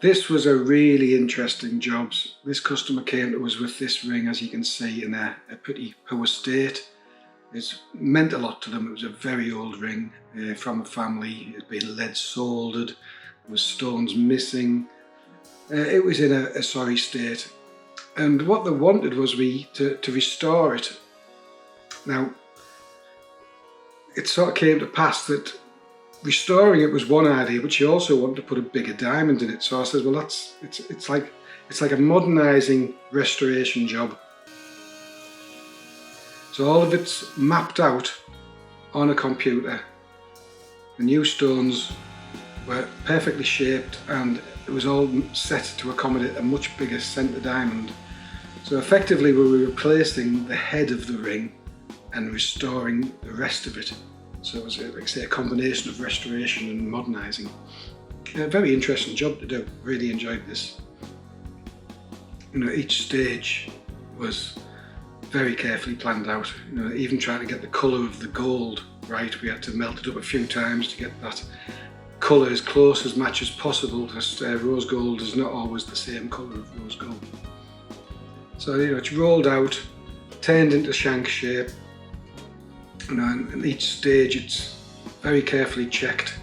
This was a really interesting job. This customer came to us with this ring, as you can see, in a pretty poor state. It meant a lot to them. It was a very old ring from a family. It had been lead soldered, there was stones missing. It was in a sorry state. And what they wanted was to restore it. Now, it sort of came to pass that restoring it was one idea, but she also wanted to put a bigger diamond in it. So I said, well, it's like a modernising restoration job. So all of it's mapped out on a computer. The new stones were perfectly shaped, and it was all set to accommodate a much bigger centre diamond. So effectively we were replacing the head of the ring and restoring the rest of it. So it was, like I say, a combination of restoration and modernising. A very interesting job to do. Really enjoyed this. You know, each stage was very carefully planned out. You know, even trying to get the colour of the gold right, we had to melt it up a few times to get that colour as close as match as possible, because rose gold is not always the same colour of rose gold. So, you know, it's rolled out, turned into shank shape. You know, and each stage it's very carefully checked.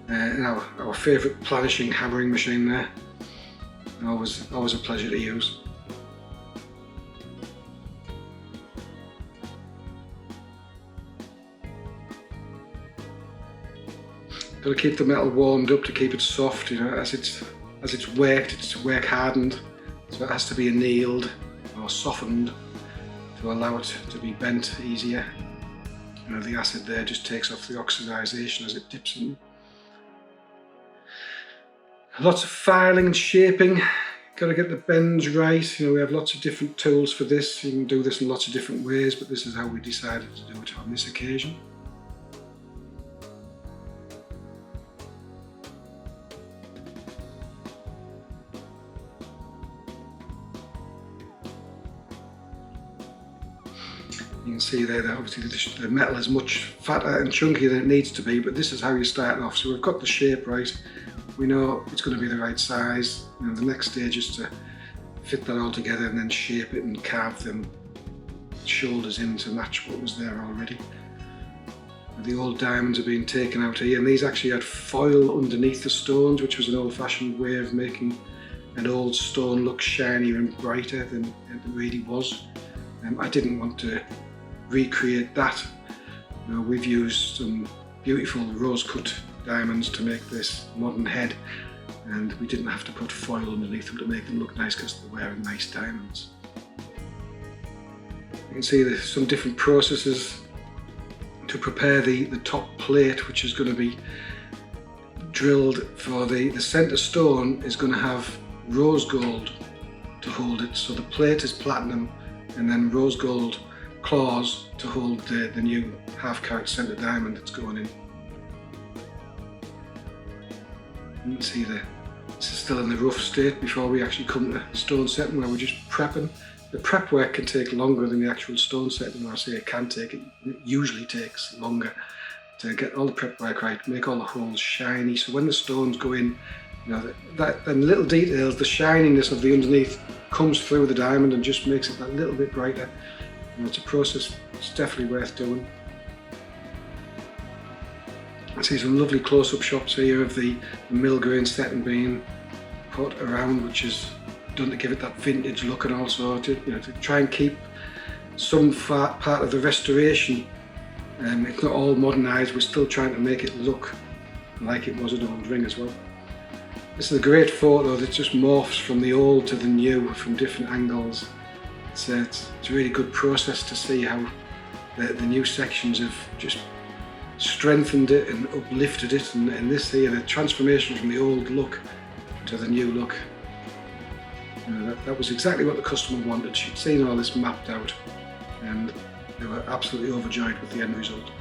Our favourite planishing hammering machine there. Always a pleasure to use. Got to keep the metal warmed up to keep it soft. You know, as it's worked, it's work hardened, so it has to be annealed or softened to allow it to be bent easier. You know, the acid there just takes off the oxidisation as it dips in. Lots of filing and shaping. Got to get the bends right. You know, we have lots of different tools for this. You can do this in lots of different ways, but this is how we decided to do it on this occasion. You can see there that obviously the metal is much fatter and chunkier than it needs to be, but this is how you start off. So we've got the shape right, we know it's going to be the right size. You know, the next stage is to fit that all together and then shape it and carve them shoulders in to match what was there already. The old diamonds are being taken out here, and these actually had foil underneath the stones, which was an old-fashioned way of making an old stone look shinier and brighter than it really was. I didn't want to recreate that. You know, we've used some beautiful rose-cut diamonds to make this modern head, and we didn't have to put foil underneath them to make them look nice because they're wearing nice diamonds. You can see there's some different processes to prepare the top plate, which is going to be drilled for the centre stone is going to have rose gold to hold it. So the plate is platinum, and then rose gold claws to hold the new half-carat centre diamond that's going in. You can see this is still in the rough state before we actually come to stone setting, where we're just prepping. The prep work can take longer than the actual stone setting. When I say it can take, it usually takes longer to get all the prep work right, make all the holes shiny, so when the stones go in, you know, that little details, the shininess of the underneath comes through the diamond and just makes it that little bit brighter. You know, it's a process it's definitely worth doing. I see some lovely close-up shots here of the mill grain setting being put around, which is done to give it that vintage look, and also to try and keep some part of the restoration. It's not all modernised, we're still trying to make it look like it was an old ring as well. This is a great photo that just morphs from the old to the new from different angles. It's a really good process to see how the new sections have just strengthened it and uplifted it, and this here, the transformation from the old look to the new look. You know, that was exactly what the customer wanted. She'd seen all this mapped out, and they were absolutely overjoyed with the end result.